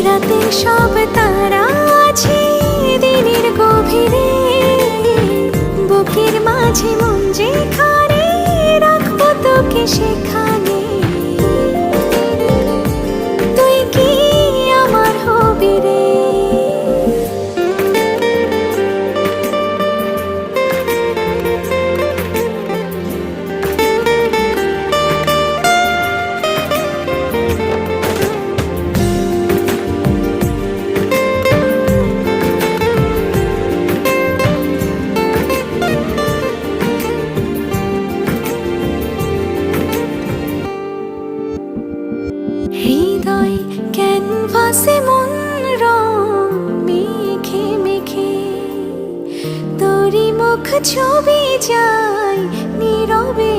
রাতের সব তারা আছে দিনের গভীরে, বুকের মাঝে মন যেখানে রাখবো তোকে সেখানে। তুই কি আমার হবি রে? হৃদয় ক্যানভাসে মন রং মেখে মেখে, তোরই মুখ ছবি যায় নীরবে